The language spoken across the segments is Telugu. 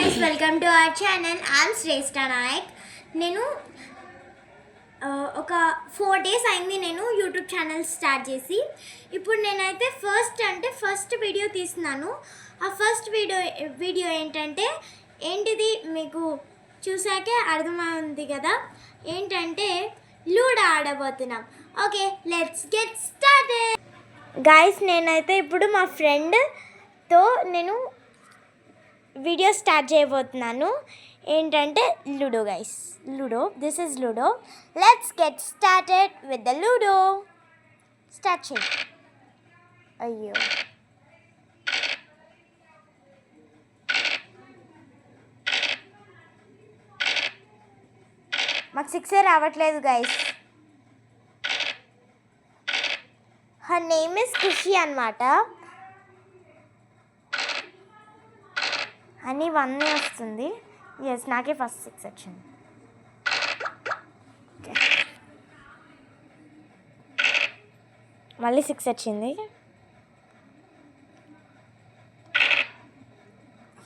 guys, welcome to our channel. I'm Shrestha Nayak. నేను ఒక 4 days అయింది నేను యూట్యూబ్ ఛానల్ స్టార్ట్ చేసి. ఇప్పుడు నేనైతే ఫస్ట్ వీడియో తీస్తున్నాను. ఆ ఫస్ట్ వీడియో ఏంటిది మీకు చూసాకే అర్థమవుతుంది కదా. ఏంటంటే లూడో ఆడబోతున్నాం. Okay, let's get started. Guys, నేనైతే ఇప్పుడు మా ఫ్రెండ్తో నేను వీడియో స్టార్ట్ చేయబోతున్నాను. ఏంటంటే ludo guys, ludo. This is ludo. Let's get started with the ludo. Start చేయి. అయ్యో, మాకు 6 రావట్లేదు guys. Her name is Khushi అన్నమాట. అని 1 వస్తుంది. ఎస్, నాకే ఫస్ట్ 6 వచ్చింది. మళ్ళీ 6 వచ్చింది.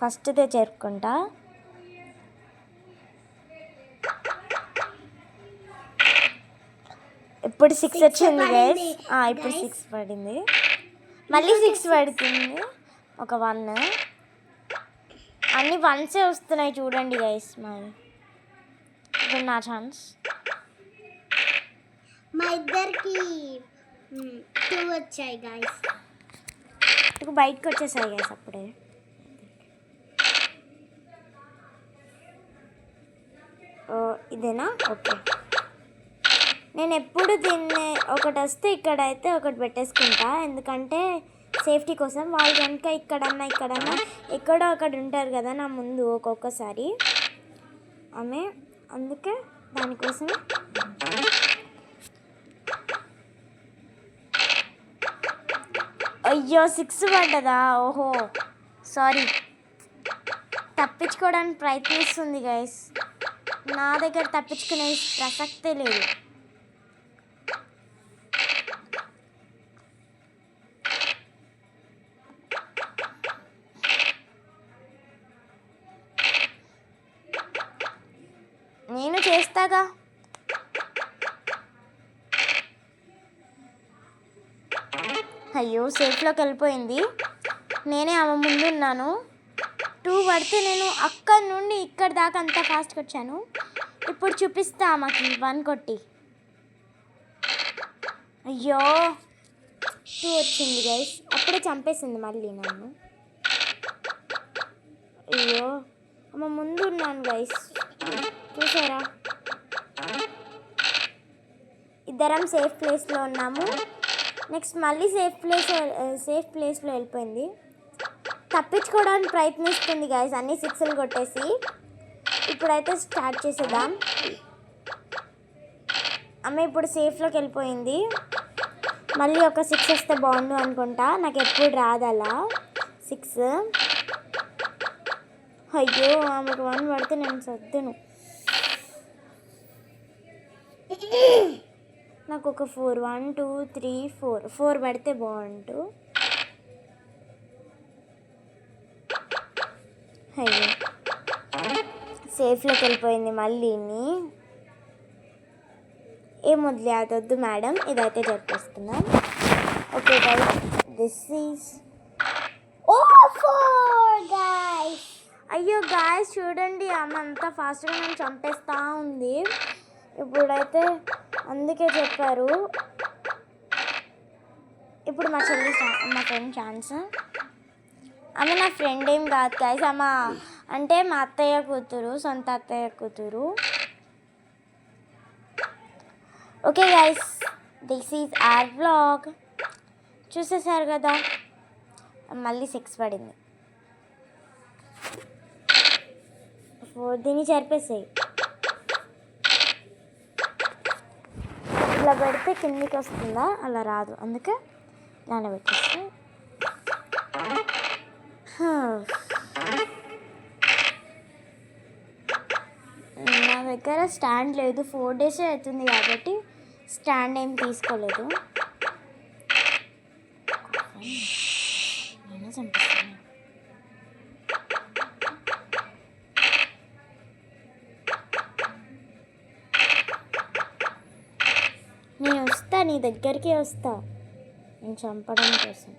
ఫస్ట్దే చేరుకుంటా. ఇప్పుడు 6 వచ్చింది గైస్. ఇప్పుడు 6 పడింది. మళ్ళీ 6 పడుతుంది. ఒక 1. అన్ని 1s వస్తున్నాయి చూడండి గైస్. మరి ఇప్పుడు నా ఛాన్స్. మా ఇద్దరికి 2 వచ్చాయి గైస్. ఇప్పుడు బయటకు వచ్చేసాయి గైస్ అప్పుడే. ఇదేనా? ఓకే. నేను ఎప్పుడు దీన్ని ఒకటి వస్తే ఇక్కడైతే ఒకటి పెట్టేసుకుంటా. ఎందుకంటే సేఫ్టీ కోసం. వాళ్ళు కనుక ఇక్కడన్నా ఎక్కడో ఒకటి ఉంటారు కదా నా ముందు ఒక్కొక్కసారి ఆమె. అందుకే దానికోసం. అయ్యో, 6 పడ్డదా? ఓహో, సారీ. తప్పించుకోవడానికి ప్రయత్నిస్తుంది గైస్. నా దగ్గర తప్పించుకునే ప్రసక్తే లేదు. నేను చేస్తాగా. అయ్యో, సేఫ్లోకి వెళ్ళిపోయింది. నేనే ఆమె ముందు ఉన్నాను. 2 పడితే నేను అక్కడి నుండి ఇక్కడి దాకా అంతా ఫాస్ట్గా వచ్చాను. ఇప్పుడు చూపిస్తా ఆమెకి 1 కొట్టి. అయ్యో, 2 వచ్చింది గైస్. అప్పుడే చంపేసింది మళ్ళీ నన్ను. అయ్యో, ఆమె ముందు ఉన్నాను గైస్, చూసారా? ఇద్దరం సేఫ్ ప్లేస్లో ఉన్నాము. నెక్స్ట్ మళ్ళీ సేఫ్ ప్లేస్లో వెళ్ళిపోయింది. తప్పించుకోవడానికి ప్రయత్నిస్తుంది గైస్ అన్ని 6లు కొట్టేసి. ఇప్పుడైతే స్టార్ట్ చేసేద్దాం. ఆమె ఇప్పుడు సేఫ్లోకి వెళ్ళిపోయింది. మళ్ళీ ఒక 6 వస్తే బాగుండు అనుకుంటా. నాకు ఎప్పుడు రాదు అలా 6. అయ్యో, ఆమెకు 1 పడితే నేను సర్దును. నాకు ఒక 4 1 2 3 4 పడితే బాగుంటు. అయ్యో, సేఫ్లోకి వెళ్ళిపోయింది మళ్ళీ. ఏం వదిలే, అదొద్దు మేడం, ఇదైతే జరిపిస్తున్నాం. Okay guys, this is 4 guys. అయ్యో గాయస్, చూడండి ఆమె అంతా ఫాస్ట్గా నన్ను చంపేస్తూ ఉంది. ఇప్పుడైతే అందుకే చెప్పారు. ఇప్పుడు మా ఫ్రెండ్ ఛాన్స్. ఆమె నా ఫ్రెండ్ ఏం కాదు గాయస్. ఆమె అంటే మా అత్తయ్య కూతురు, సొంత అత్తయ్య కూతురు. Okay guys, this is our vlog. చూసేసారు కదా. మళ్ళీ 6 పడింది. 4 దీన్ని చేర్పేసాయి. ఇలా పెడితే కిందికి వస్తుందా? అలా రాదు, అందుకే ఇలానే పెట్టేస్తే. నా దగ్గర స్టాండ్ లేదు. 4 days అవుతుంది కాబట్టి స్టాండ్ ఏం తీసుకోలేదు. నేనే చంపిస్తాను. ఇంకా నీ దగ్గరికి వస్తా నేను చంపడం కోసం.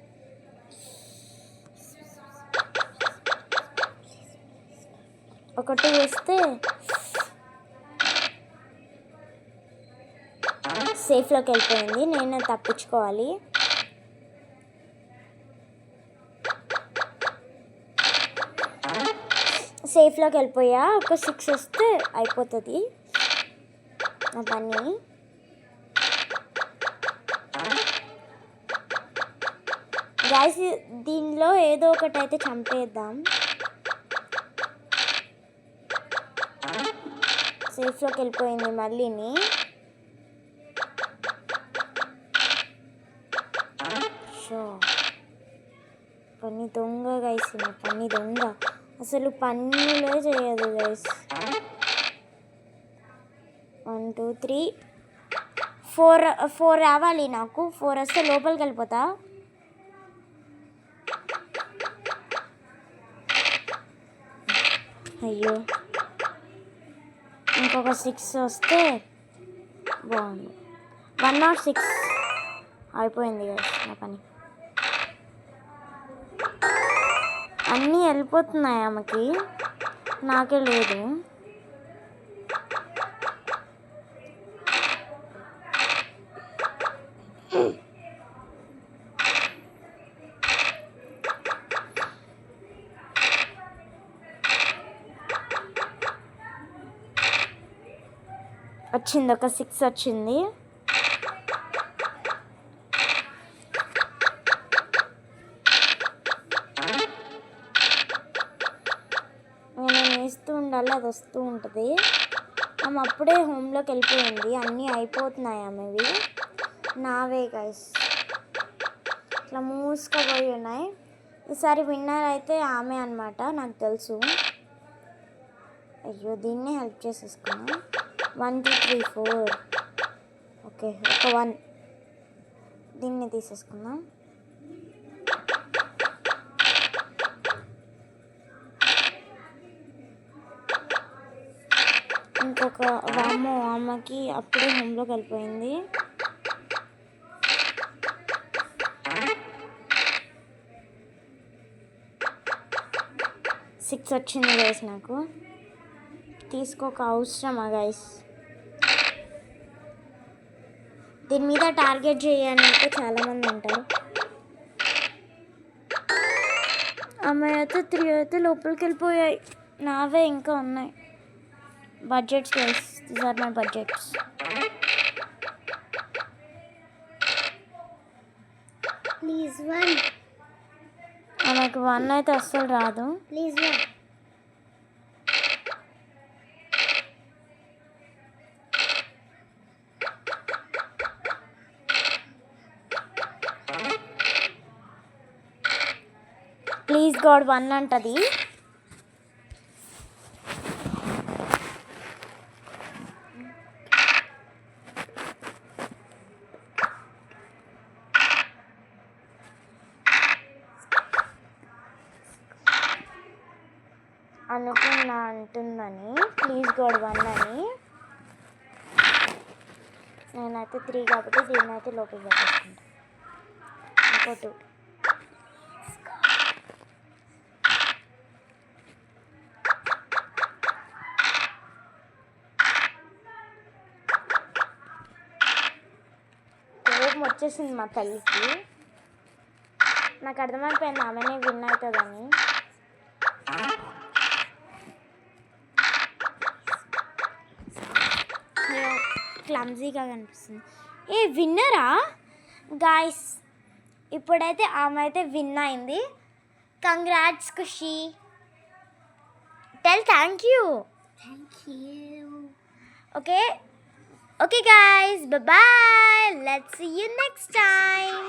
ఒకటి వస్తే సేఫ్లోకి వెళ్ళిపోయింది. నేను తప్పించుకోవాలి. సేఫ్లోకి వెళ్ళిపోయా. ఒక 6 వస్తే అయిపోతుంది నా పని. గైస్ దీనిలో ఏదో ఒకటి అయితే చంపేద్దాం. సేఫ్లోకి వెళ్ళిపోయింది మళ్ళీని. షో పని దొంగ గైస్, పని దొంగ అసలు పనులే చేయదు గైస్. 1 2 3 4 రావాలి నాకు. 4 వస్తే లోపలికి వెళ్ళిపోతా. అయ్యో ఇంకొక 6 వస్తే బాగుంది. 1 or 6 అయిపోయింది గైస్ నా పని. అన్నీ వెళ్ళిపోతున్నాయి ఆమెకి, నాకే లేదు. వచ్చింది ఒక 6 వచ్చింది. నేను వేస్తూ ఉండాలి, అది వస్తూ ఉంటుంది. ఆమె అప్పుడే హోమ్లోకి వెళ్ళిపోయింది. అన్నీ అయిపోతున్నాయి ఆమెవి. నావే గైస్ ఇట్లా మూసుకుపోయి ఉన్నాయి. ఈసారి విన్నర్ అయితే ఆమె అన్నమాట, నాకు తెలుసు. అయ్యో దీన్నే హెల్ప్ చేసేసుకున్నాం. 1 2 3 4 ఓకే ఒక 1 దీన్ని తీసేసుకుందాం. ఇంకొక వామ్మో అమ్మకి అప్పుడే హోమ్లోకి వెళ్ళిపోయింది. సిక్స్ వచ్చింది గైస్ నాకు. తీసుకోక అవసరమా గైస్? దీని మీద టార్గెట్ చేయని అయితే చాలామంది ఉంటారు. అమ్మాయి అయితే 3 అయితే లోపలికి వెళ్ళిపోయాయి. నావే ఇంకా ఉన్నాయి. Budgets guys, these are my budgets. Please 1. ఆమెకు 1 అయితే అస్సలు రాదు. ప్లీజ్ 1. ప్లీజ్ గాడ్ 1 అంటది. అనుకున్నా అంటుందని ప్లీజ్ గాడ్ 1 అని. నేనైతే 3 కాబట్టి దీన్ని అయితే లోపలికి పెట్టేసుకుంటా. ఇంకో 2. కోపం వచ్చేసింది మా తల్లికి. నాకు అర్థమైపోయింది ఆమెనే విన్ అవుతుందని. క్లమ్జీగా కనిపిస్తుంది. ఏ విన్నరా గాయస్? ఇప్పుడైతే ఆమె అయితే విన్ అయింది. Congrats Khushi. Tell thank you. Okay okay guys, bye bye. Let's see you next time.